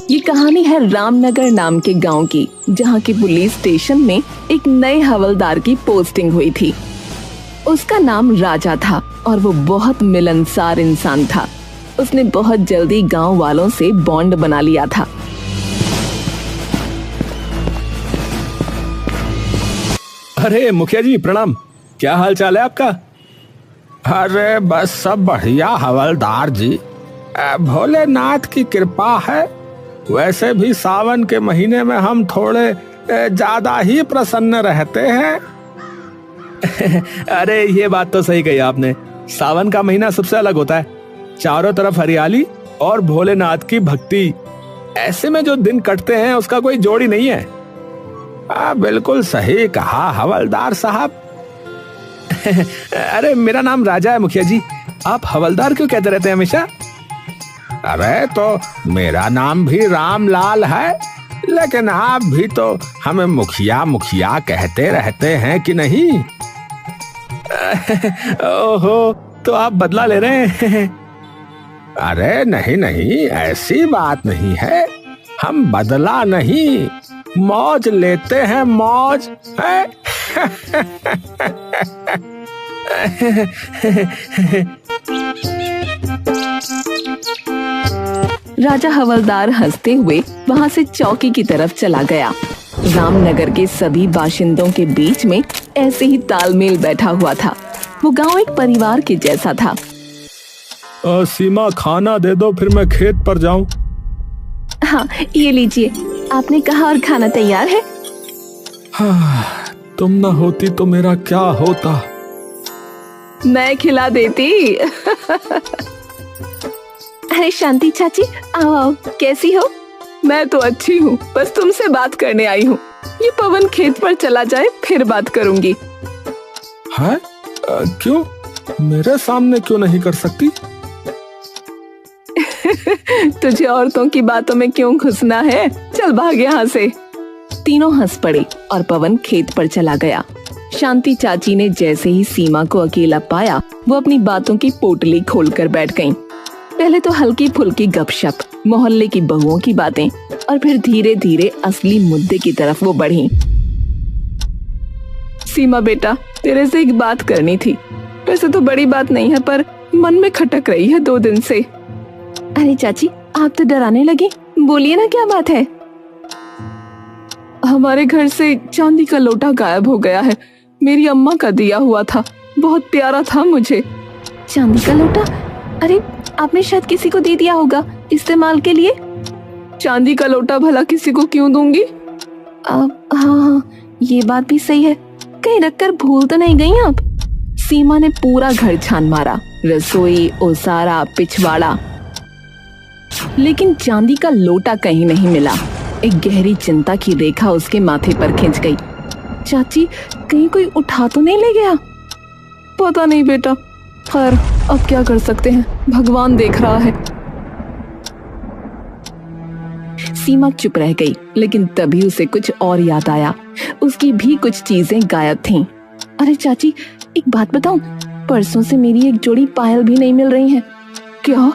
ये कहानी है रामनगर नाम के गांव की, जहां के पुलिस स्टेशन में एक नए हवलदार की पोस्टिंग हुई थी। उसका नाम राजा था और वो बहुत मिलनसार इंसान था। उसने बहुत जल्दी गांव वालों से बॉन्ड बना लिया था। अरे मुखिया जी प्रणाम, क्या हाल चाल है आपका? अरे बस सब बढ़िया हवलदार जी, भोलेनाथ की कृपा है। वैसे भी सावन के महीने में हम थोड़े ज्यादा ही प्रसन्न रहते हैं। अरे ये बात तो सही कही आपने, सावन का महीना सबसे अलग होता है। चारों तरफ हरियाली और भोलेनाथ की भक्ति, ऐसे में जो दिन कटते हैं उसका कोई जोड़ ही नहीं है। बिल्कुल सही कहा हवलदार साहब। अरे मेरा नाम राजा है मुखिया जी, आप हवलदार क्यों कहते रहते हैं हमेशा? अरे तो मेरा नाम भी रामलाल है, लेकिन आप भी तो हमें मुखिया मुखिया कहते रहते हैं कि नहीं? ओहो, तो आप बदला ले रहे हैं? अरे नहीं नहीं, ऐसी बात नहीं है। हम बदला नहीं, मौज लेते हैं, मौज है। राजा हवलदार हंसते हुए वहां से चौकी की तरफ चला गया। रामनगर के सभी बाशिंदों के बीच में ऐसे ही तालमेल बैठा हुआ था। वो गांव एक परिवार के जैसा था। सीमा खाना दे दो, फिर मैं खेत पर जाऊं। हाँ ये लीजिए, आपने कहा और खाना तैयार है। हाँ, तुम ना होती तो मेरा क्या होता। मैं खिला देती। अरे शांति चाची, आओ आओ, कैसी हो? मैं तो अच्छी हूँ, बस तुमसे बात करने आई हूँ। ये पवन खेत पर चला जाए फिर बात करूंगी। है? क्यों? मेरे सामने क्यों नहीं कर सकती? तुझे औरतों की बातों में क्यों घुसना है? चल भाग यहाँ से। तीनों हंस पड़े और पवन खेत पर चला गया। शांति चाची ने जैसे ही सीमा को अकेला पाया, वो अपनी बातों की पोटली खोलकर बैठ गईं। पहले तो हल्की फुल्की गपशप, मोहल्ले की बहुओं की बातें, और फिर धीरे धीरे असली मुद्दे की तरफ वो बढ़ी। सीमा बेटा, तेरे से एक बात करनी थी। वैसे तो बड़ी बात नहीं है, पर मन में खटक रही है 2 दिन से। अरे चाची, आप तो डराने लगी, बोलिए ना क्या बात है। हमारे घर से चांदी का लोटा गायब हो गया है। मेरी अम्मा का दिया हुआ था, बहुत प्यारा था मुझे। चांदी का लोटा? अरे आपने शायद किसी को दे दिया होगा इस्तेमाल के लिए। चांदी का लोटा भला किसी को क्यों दूंगी? हाँ, ये बात भी सही है। कहीं रखकर भूल तो नहीं गई आप? सीमा ने पूरा घर छान मारा, रसोई, ओसारा, पिछवाड़ा, लेकिन चांदी का लोटा कहीं नहीं मिला। एक गहरी चिंता की रेखा उसके माथे पर खिंच गई। चाची, कहीं कोई उठा तो नहीं ले गया? पता नहीं बेटा, खैर अब क्या कर सकते हैं, भगवान देख रहा है। सीमा चुप रह गई, लेकिन तभी उसे कुछ और याद आया। उसकी भी कुछ चीजें गायब थीं। अरे चाची, एक बात बताऊं, परसों से मेरी एक जोड़ी पायल भी नहीं मिल रही है। क्या?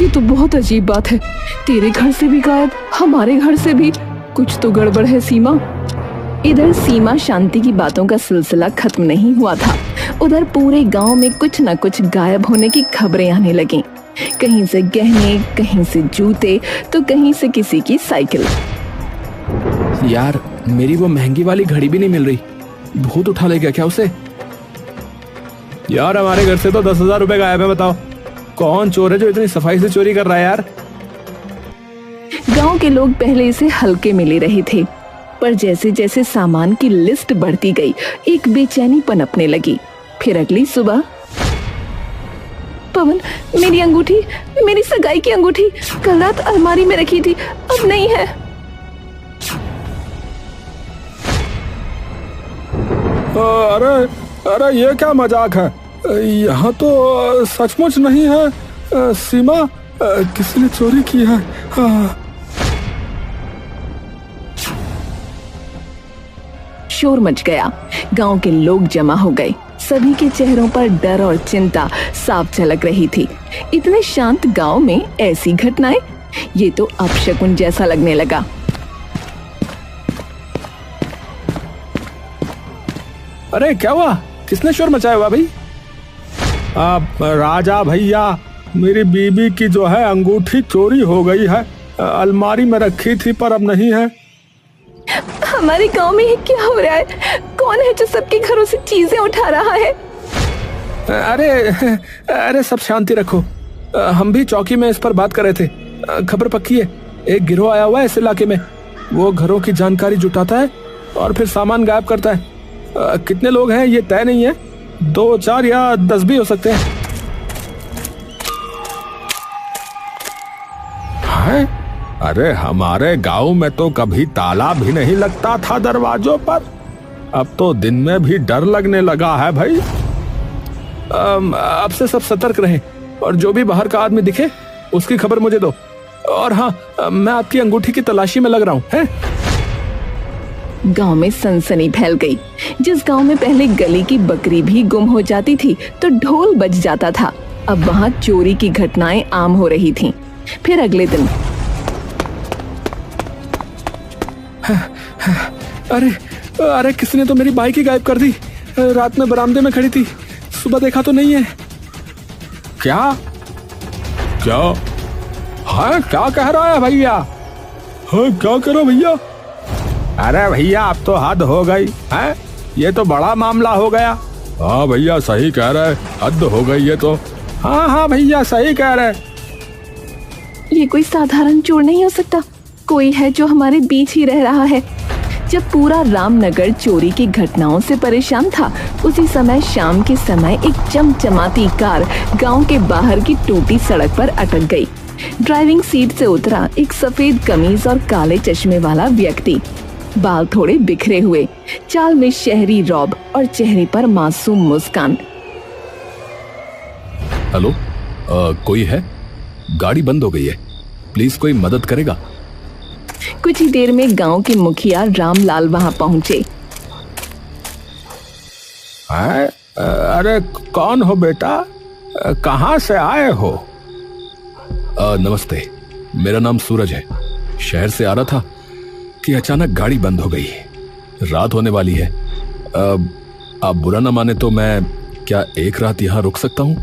ये तो बहुत अजीब बात है। तेरे घर से भी गायब, हमारे घर से भी। कुछ तो गड़बड़ है सीमा। इधर सीमा शांति की बातों का सिलसिला खत्म नहीं हुआ था। उधर पूरे गांव में कुछ न कुछ गायब होने की खबरें आने लगीं। कहीं से गहने, कहीं से जूते, तो कहीं से किसी की साइकिल। यार, मेरी वो महंगी वाली घड़ी भी नहीं मिल रही। भूत उठा ले गया क्या उसे? यार हमारे घर से तो 10,000 रुपए गायब है। बताओ कौन चोर है जो इतनी सफाई से चोरी कर रहा है यार? गांव के लोग पहले इसे हल्के में ले रहे थे, पर जैसे जैसे सामान की लिस्ट बढ़ती गई, एक बेचैनी पनपने लगी। फिर अगली सुबह, पवन, मेरी अंगूठी, मेरी सगाई की अंगूठी कल रात अलमारी में रखी थी, अब नहीं है। अरे अरे ये क्या मजाक है? यहाँ तो सचमुच नहीं है। सीमा, किसी ने चोरी की है। शोर मच गया। गांव के लोग जमा हो गए। सभी के चेहरों पर डर और चिंता साफ झलक रही थी। इतने शांत गांव में ऐसी घटनाएं ये तो अपशकुन जैसा लगने लगा। अरे क्या हुआ, किसने शोर मचाया हुआ भाई? राजा भैया, मेरी बीबी की जो है अंगूठी चोरी हो गई है। अलमारी में रखी थी पर अब नहीं है। हमारे गांव में ये क्या हो रहा है? कौन है जो सबके घरों से चीजें उठा रहा है? अरे सब शांति रखो। हम भी चौकी में इस पर बात कर रहे थे। खबर पक्की है, एक गिरोह आया हुआ है इस इलाके में। वो घरों की जानकारी जुटाता है और फिर सामान गायब करता है। कितने लोग हैं ये तय नहीं है, 2, 4 या 10 भी हो सकते हैं। अरे हमारे गांव में तो कभी ताला भी नहीं लगता था दरवाजों पर, अब तो दिन में भी डर लगने लगा है भाई। अब से सब सतर्क रहें और जो भी बाहर का आदमी दिखे उसकी खबर मुझे दो। और हाँ, मैं आपकी अंगूठी की तलाशी में लग रहा हूँ। गांव में सनसनी फैल गई। जिस गांव में पहले गली की बकरी भी गुम हो जाती थी तो ढोल बज जाता था, अब वहां चोरी की घटनाएं आम हो रही थीं। फिर अगले दिन अरे किसने तो मेरी बाइक ही गायब कर दी। रात में बरामदे में खड़ी थी, सुबह देखा तो नहीं है। क्या क्या हाँ, क्या कह रहा है भैया? हाँ क्या करो भैया? अरे भैया अब तो हद हो गई है, ये तो बड़ा मामला हो गया। हाँ भैया सही कह रहे, हद हो गई ये तो। हाँ भैया सही कह रहे। ये कोई साधारण चोर नहीं हो सकता, कोई है जो हमारे बीच ही रह रहा है। जब पूरा रामनगर चोरी की घटनाओं से परेशान था, उसी समय शाम के समय एक चमचमाती कार गांव के बाहर की टूटी सड़क पर अटक गई। ड्राइविंग सीट से उतरा एक सफेद कमीज और काले चश्मे वाला व्यक्ति, बाल थोड़े बिखरे हुए, चाल में शहरी रौब और चेहरे पर मासूम मुस्कान। हेलो, कोई है? गाड़ी बंद हो गई है, प्लीज कोई मदद करेगा? कुछ ही देर में गांव के मुखिया रामलाल वहां पहुंचे। अरे कौन हो बेटा, कहां से आए हो? नमस्ते, मेरा नाम सूरज है। शहर से आ रहा था कि अचानक गाड़ी बंद हो गई। रात होने वाली है। आप बुरा ना माने तो मैं क्या एक रात यहाँ रुक सकता हूँ?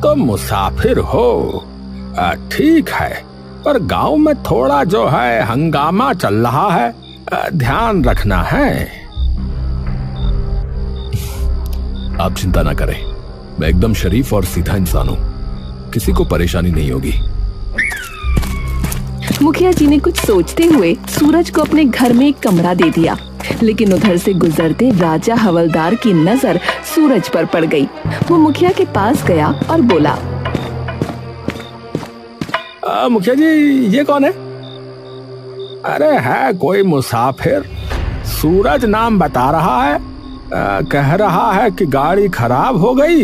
तो मुसाफिर हो, ठीक है, पर गांव में थोड़ा जो है हंगामा चल रहा है, ध्यान रखना है। आप चिंता ना करें, मैं एकदम शरीफ और सीधा इंसान हूँ, किसी को परेशानी नहीं होगी। मुखिया जी ने कुछ सोचते हुए सूरज को अपने घर में एक कमरा दे दिया, लेकिन उधर से गुजरते राजा हवलदार की नजर सूरज पर पड़ गई। वो मुखिया के पास गया और बोला, मुखिया जी ये कौन है? अरे है कोई मुसाफिर, सूरज नाम बता रहा है। कह रहा है कि गाड़ी खराब हो गई,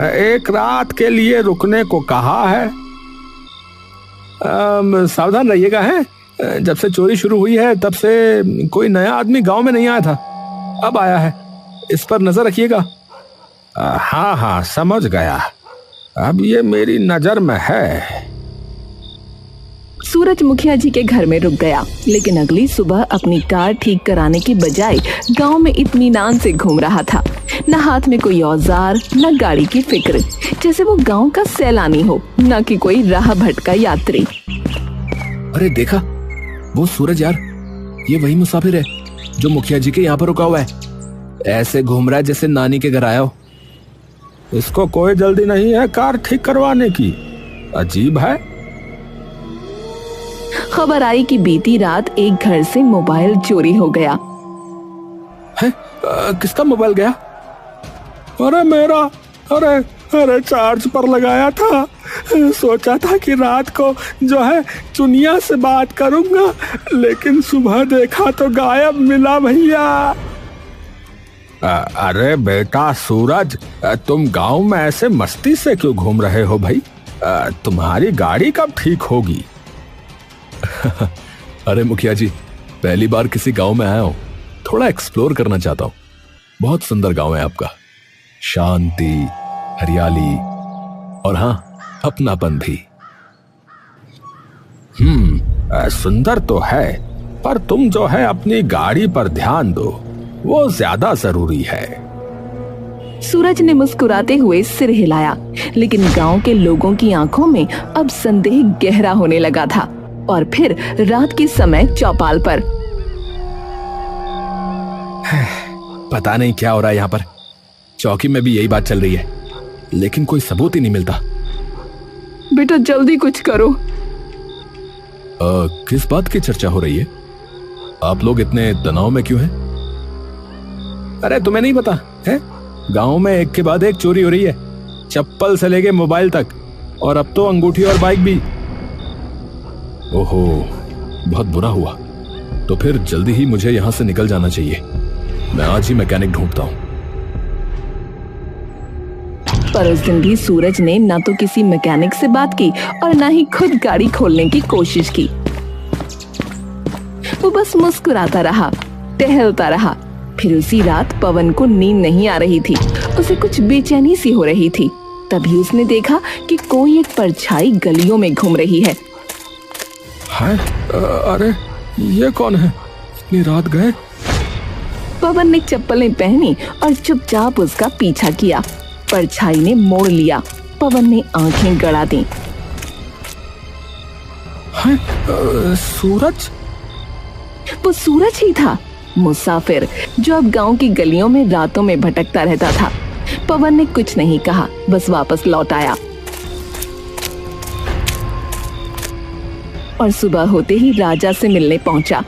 एक रात के लिए रुकने को कहा है। सावधान रहिएगा। है जब से चोरी शुरू हुई है तब से कोई नया आदमी गांव में नहीं आया था, अब आया है, इस पर नजर रखिएगा। हाँ समझ गया, अब ये मेरी नजर में है। सूरज मुखिया जी के घर में रुक गया, लेकिन अगली सुबह अपनी कार ठीक कराने की बजाय गांव में इत्मीनान से घूम रहा था। न हाथ में कोई औजार, न गाड़ी की फिक्र, जैसे वो गांव का सैलानी हो, न कि कोई राह भटका यात्री। अरे देखा, वो सूरज यार, ये वही मुसाफिर है जो मुखिया जी के यहाँ पर रुका हुआ है। ऐसे घूम रहा है जैसे नानी के घर आया हो। इसको कोई जल्दी नहीं है कार ठीक करवाने की, अजीब है। खबर आई कि बीती रात एक घर से मोबाइल चोरी हो गया। है? किसका मोबाइल गया? अरे मेरा, अरे चार्ज पर लगाया था, सोचा था कि रात को जो है चुनिया से बात करूंगा, लेकिन सुबह देखा तो गायब मिला भैया। अरे बेटा सूरज, तुम गांव में ऐसे मस्ती से क्यों घूम रहे हो भाई? तुम्हारी गाड़ी कब ठीक होगी? अरे मुखिया जी, पहली बार किसी गांव में आया हूं, थोड़ा एक्सप्लोर करना चाहता हूं। बहुत सुंदर गांव है आपका, शांति, हरियाली और हाँ, अपनापन भी। सुंदर तो है, पर तुम जो है अपनी गाड़ी पर ध्यान दो, वो ज्यादा जरूरी है। सूरज ने मुस्कुराते हुए सिर हिलाया, लेकिन गांव के लोगों की आंखों में अब संदेह गहरा होने लगा था। और फिर रात के समय चौपाल पर पता नहीं क्या हो रहा है यहाँ पर। चौकी में भी यही बात चल रही है, लेकिन कोई सबूत ही नहीं मिलता। बेटा जल्दी कुछ करो। किस बात की चर्चा हो रही है? आप लोग इतने तनाव में क्यों हैं? अरे तुम्हें नहीं पता है? गांव में एक के बाद एक चोरी हो रही है, चप्पल से लेके मोबाइल तक, और अब तो अंगूठी और बाइक भी। ओहो, बहुत बुरा हुआ। तो फिर जल्दी ही मुझे यहां से निकल जाना चाहिए। मैं आज ही मैकेनिक ढूंढता हूं। पर उस दिन भी सूरज ने ना तो किसी मैकेनिक से बात की और ना ही खुद गाड़ी खोलने की कोशिश की। वो बस मुस्कुराता रहा, टहलता रहा। फिर उसी रात पवन को नींद नहीं आ रही थी, उसे कुछ बेचैनी सी हो रही थी। तभी उसने देखा कि कोई एक परछाई गलियों में घूम रही है। अरे ये कौन है? इतनी रात गए। पवन ने चप्पलें पहनी और चुपचाप उसका पीछा किया। परछाई ने मोड़ लिया। पवन ने आंखें गड़ा दी। सूरज? वो सूरज ही था, मुसाफिर जो अब गांव की गलियों में रातों में भटकता रहता था। पवन ने कुछ नहीं कहा, बस वापस लौट आया। और सुबह होते ही राजा से मिलने पहुंचा।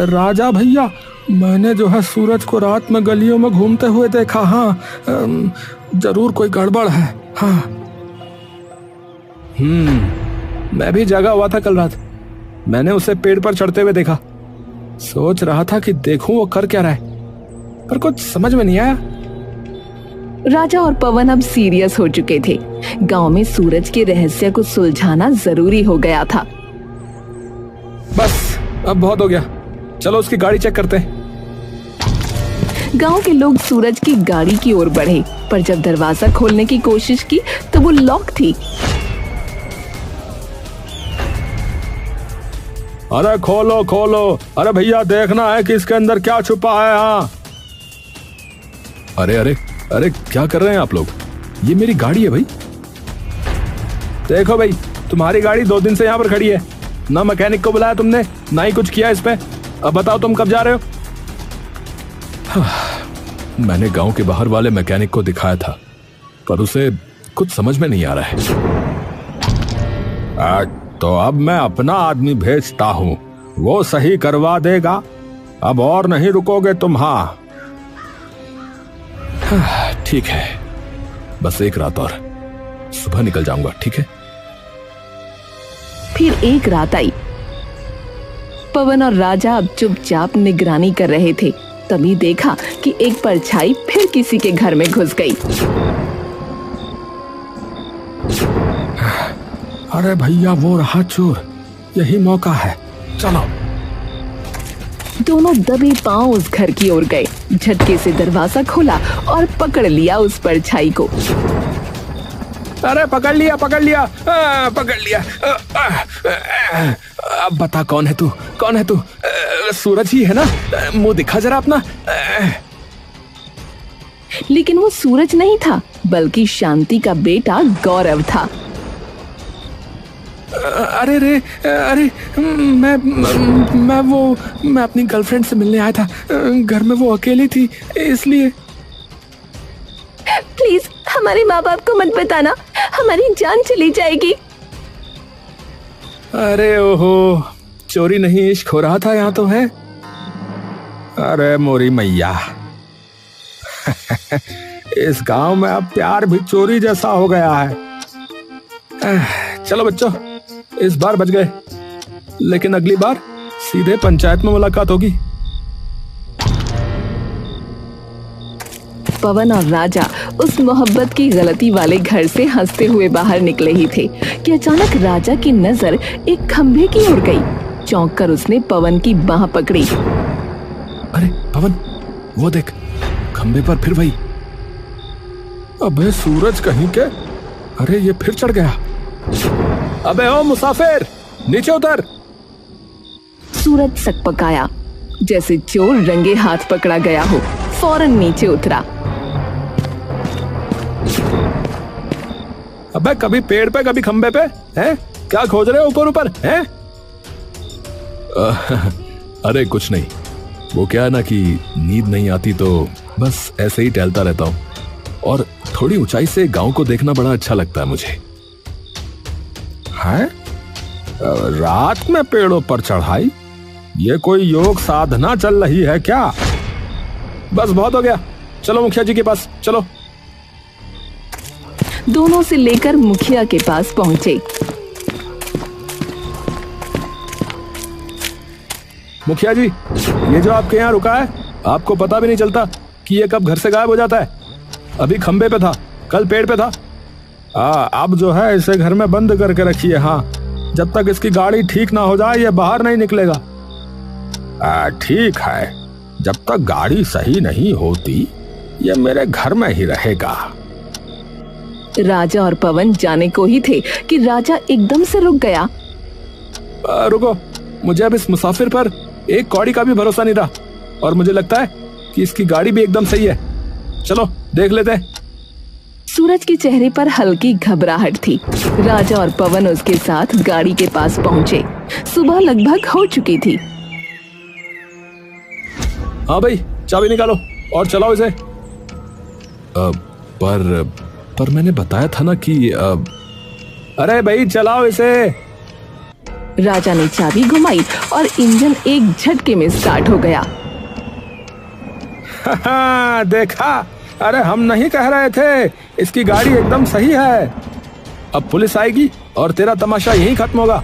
राजा भैया, मैंने जो है सूरज को रात में गलियों में घूमते हुए देखा। हाँ, जरूर कोई गड़बड़ है। हाँ। मैं भी जगा हुआ था कल रात। मैंने उसे पेड़ पर चढ़ते हुए देखा। सोच रहा था कि देखूं वो कर क्या रहा है, पर कुछ समझ में नहीं आया। राजा और पवन अब सीरियस हो चुके थे। गांव में सूरज के रहस्य को सुलझाना जरूरी हो गया था। बस अब बहुत हो गया, चलो उसकी गाड़ी चेक करते हैं। गांव के लोग सूरज की गाड़ी की ओर बढ़े, पर जब दरवाजा खोलने की कोशिश की तो वो लॉक थी। अरे खोलो खोलो, अरे भैया देखना है कि इसके अंदर क्या छुपा है। हाँ। अरे अरे अरे, क्या कर रहे हैं आप लोग? ये मेरी गाड़ी है भाई। देखो भाई, तुम्हारी गाड़ी 2 दिन से यहाँ पर खड़ी है, ना मैकेनिक को बुलाया तुमने, ना ही कुछ किया इस पे। अब बताओ तुम कब जा रहे हो? मैंने गांव के बाहर वाले मैकेनिक को दिखाया था, पर उसे कुछ समझ में नहीं आ रहा है। तो अब मैं अपना आदमी भेजता हूँ, वो सही करवा देगा। अब और नहीं रुकोगे तुम? हाँ ठीक है, बस एक रात और, सुबह निकल जाऊंगा। ठीक है। फिर एक रात आई। पवन और राजा अब चुपचाप निगरानी कर रहे थे। तभी देखा कि एक परछाई फिर किसी के घर में घुस गई। अरे भैया, वो रहा चोर, यही मौका है, चलो। दोनों दबे पांव उस घर की ओर गए। झटके से दरवाजा खोला और पकड़ लिया उस परछाई को। अरे पकड़ लिया, पकड़ लिया, पकड़ लिया। अब बता, कौन है तू? कौन है तू? सूरज ही है ना? मुंह दिखा जरा अपना। लेकिन वो सूरज नहीं था, बल्कि शांति का बेटा गौरव था। अरे रे, अरे मैं अपनी गर्लफ्रेंड से मिलने आया था। घर में वो अकेली थी, इसलिए। प्लीज हमारे माँ बाप को मत बताना, हमारी जान चली जाएगी। अरे ओहो, चोरी नहीं इश्क हो रहा था यहाँ तो है। अरे मोरी मैया, इस गांव में अब प्यार भी चोरी जैसा हो गया है। चलो बच्चों, इस बार बच गए, लेकिन अगली बार सीधे पंचायत में मुलाकात होगी। पवन और राजा उस मोहब्बत की गलती वाले घर से हंसते हुए बाहर निकले ही थे कि अचानक राजा की नजर एक खंभे की ओर गई। चौंक कर उसने पवन की बाह पकड़ी। अरे पवन, वो देख, खंभे पर फिर वही। अबे सूरज कहीं के, अरे ये फिर चढ़ गया। अबे ओ मुसाफिर, नीचे उतर। सूरज सकपकाया, जैसे चोर रंगे हाथ पकड़ा गया हो। फौरन नीचे उतरा। अबे कभी पेड़ पे कभी खंबे पे, हैं? क्या खोज रहे हो ऊपर ऊपर, हैं? अरे कुछ नहीं, वो क्या है ना कि नींद नहीं आती तो बस ऐसे ही टहलता रहता हूँ, और थोड़ी ऊंचाई से गांव को देखना बड़ा अच्छा लगता है मुझे। है? रात में पेड़ों पर चढ़ाई? ये कोई योग साधना चल रही है क्या? बस बहुत हो गया, चलो मुखिया जी के पास चलो। दोनों से लेकर मुखिया के पास पहुंचे। मुखिया जी, ये जो आपके यहाँ रुका है, आपको पता भी नहीं चलता कि ये कब घर से गायब हो जाता है। अभी खंबे पे था, कल पेड़ पे था। अब जो है इसे घर में बंद करके रखिए। हाँ, जब तक इसकी गाड़ी ठीक ना हो जाए ये बाहर नहीं निकलेगा। ठीक है, जब तक गाड़ी सही नहीं होती ये मेरे घर में ही रहेगा। राजा और पवन जाने को ही थे कि राजा एकदम से रुक गया। रुको, मुझे अब इस मुसाफिर पर एक कौड़ी का भी भरोसा नहीं रहा, और मुझे लगता है कि इसकी गाड़ी भी एकदम सही है। चलो देख लेते हैं। सूरज के चेहरे पर हल्की घबराहट थी। राजा और पवन उसके साथ गाड़ी के पास पहुंचे। सुबह लगभग हो चुकी थी। हाँ भाई, चाबी निकालो और चलाओ इसे। पर मैंने बताया था ना कि अरे भाई चलाओ इसे। राजा ने चाबी घुमाई और इंजन एक झटके में स्टार्ट हो गया। देखा, अरे हम नहीं कह रहे थे, इसकी गाड़ी एकदम सही है। अब पुलिस आएगी और तेरा तमाशा यहीं खत्म होगा।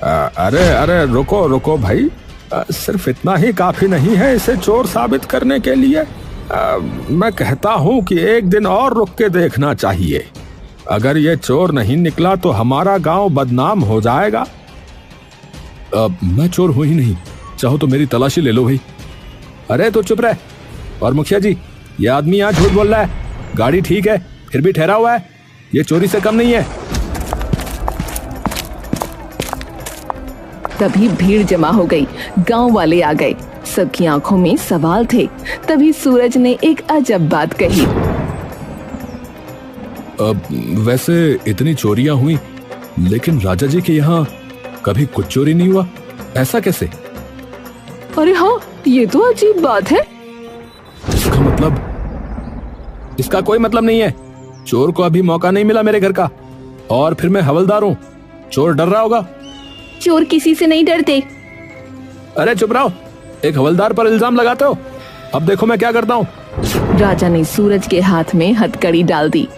अरे रुको रुको भाई, सिर्फ इतना ही काफी नहीं है इसे चोर साबित करने के लिए। मैं कहता हूँ कि एक दिन और रुक के देखना चाहिए। अगर ये चोर नहीं निकला तो हमारा गांव बदनाम हो जाएगा। मैं चोर हूं ही नहीं, चाहो तो मेरी तलाशी ले लो भाई। अरे तो चुप रह। और मुखिया जी, ये आदमी यहाँ झूठ बोल रहा है। गाड़ी ठीक है फिर भी ठहरा हुआ है, ये चोरी से कम नहीं है। तभी भीड़ जमा हो गई। गांव वाले आ गए। सबकी आंखों में सवाल थे। तभी सूरज ने एक अजब बात कही। वैसे इतनी चोरियां हुई, लेकिन राजा जी के यहाँ कभी कुछ चोरी नहीं हुआ, ऐसा कैसे? अरे हाँ, ये तो अजीब बात है। इसका मतलब? इसका कोई मतलब नहीं है। चोर को अभी मौका नहीं मिला मेरे घर का, और फिर मैं हवलदार हूँ। चोर डर रहा होगा। चोर किसी से नहीं डरते। अरे चुप रहो, एक हवलदार पर इल्जाम लगाते हो। अब देखो मैं क्या करता हूँ। राजा ने सूरज के हाथ में हथकड़ी डाल दी।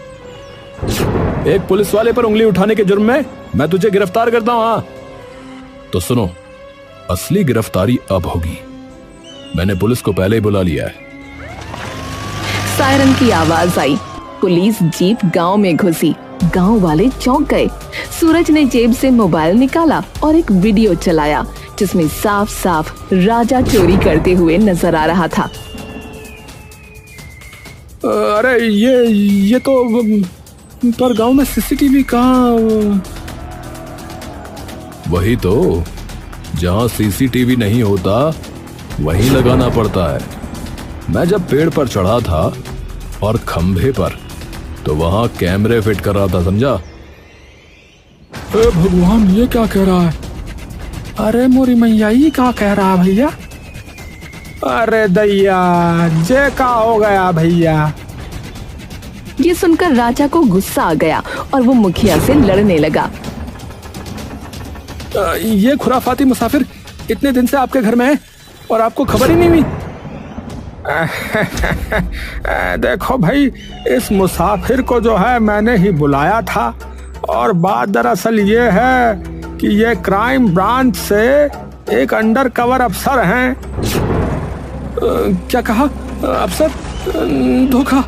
एक पुलिस वाले पर उंगली उठाने के जुर्म में मैं तुझे गिरफ्तार करता हूँ। हाँ तो सुनो, असली गिरफ्तारी अब होगी। मैंने पुलिस को पहले ही बुला लिया है। सायरन की आवाज आई। पुलिस जीप गांव में घुसी। गांव वाले चौंक गए। सूरज ने जेब से मोबाइल निकाला और एक वीडियो चलाया जिसमें साफ साफ राजा चोरी करते हुए नजर आ रहा था। अरे ये तो, पर गांव में सीसीटीवी कहाँ? वही तो, जहां सीसीटीवी नहीं होता वहीं लगाना पड़ता है। मैं जब पेड़ पर चढ़ा था और खंभे पर, तो वहां कैमरे फिट कर रहा था, समझा? भगवान, ये क्या कह रहा है? अरे मोरी मैया, ये क्या कह रहा है भैया? अरे दैया, जे का हो गया भैया? ये सुनकर राजा को गुस्सा आ गया और वो मुखिया से लड़ने लगा। ये खुराफाती मुसाफिर इतने दिन से आपके घर में है और आपको खबर ही नहीं हुई? देखो भाई, इस मुसाफिर को जो है मैंने ही बुलाया था, और बात दरअसल ये है कि ये क्राइम ब्रांच से एक अंडर कवर अफसर हैं। क्या कहा? अफसर? धोखा?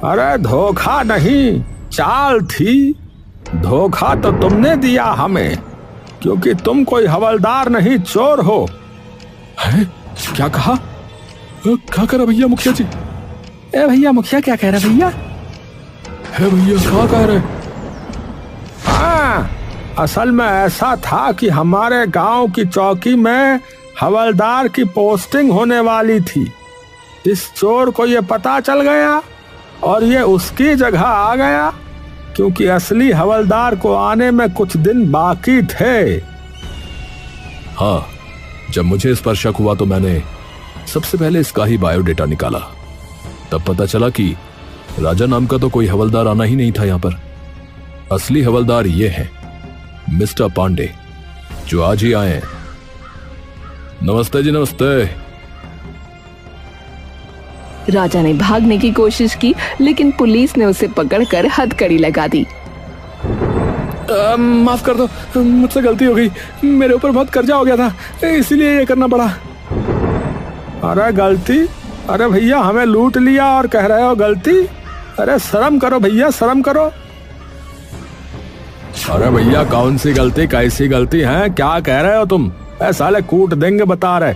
अरे धोखा नहीं, चाल थी। धोखा तो तुमने दिया हमें, क्योंकि तुम कोई हवलदार नहीं, चोर हो। है? क्या कहा? क्या करा भैया मुखिया जी? ए भैया, मुखिया क्या कह रहा भैया? है भैया, क्या कह रहे? हाँ, असल में ऐसा था कि हमारे गांव की चौकी में हवलदार की पोस्टिंग होने वाली थी। इस चोर को ये पता चल गया और ये उसकी जगह आ गया, क्योंकि असली हवलदार को आने में कुछ दिन बाकी थे। हाँ, जब मुझे इस पर शक हुआ तो मैंने सबसे पहले इसका ही बायोडेटा निकाला। तब पता चला कि राजा नाम का तो कोई हवलदार आना ही नहीं था यहाँ पर। असली हवलदार ये हैं मिस्टर पांडे, जो आज ही आए हैं। नमस्ते जी, नमस्ते। राजा ने भागने की कोशिश की, लेकिन पुलिस ने उसे पकड़कर हथकड़ी लगा दी। माफ कर दो, मुझसे गलती हो गई। मेरे ऊपर बहुत कर्जा हो गया था, इसीलिए ये करना पड़ा। अरे गलती? अरे भैया, हमें लूट लिया और कह रहे हो गलती? अरे शर्म करो भैया, शर्म करो। अरे भैया, कौन सी गलती, कैसी गलती है? क्या कह रहे हो तुम? साले कूट देंगे बता रहे।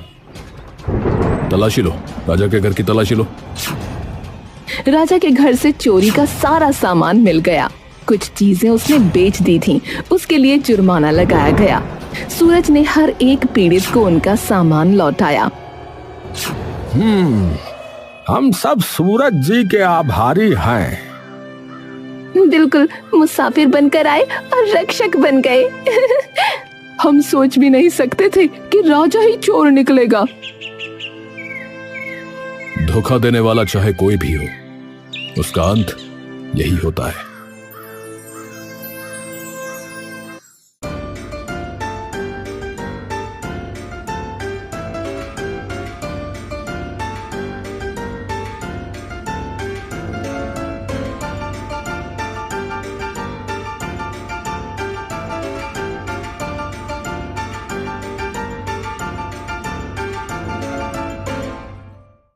तलाशी लो, राजा के घर की तलाशी लो। राजा के घर से चोरी का सारा सामान मिल गया। कुछ चीजें उसने बेच दी थीं, उसके लिए जुर्माना लगाया गया। सूरज ने हर एक पीड़ित को उनका सामान लौटाया। हम सब सूरज जी के आभारी हैं। बिल्कुल, मुसाफिर बनकर आए और रक्षक बन गए। हम सोच भी नहीं सकते थे कि राजा ही चोर निकलेगा। धोखा देने वाला चाहे कोई भी हो, उसका अंत यही होता है।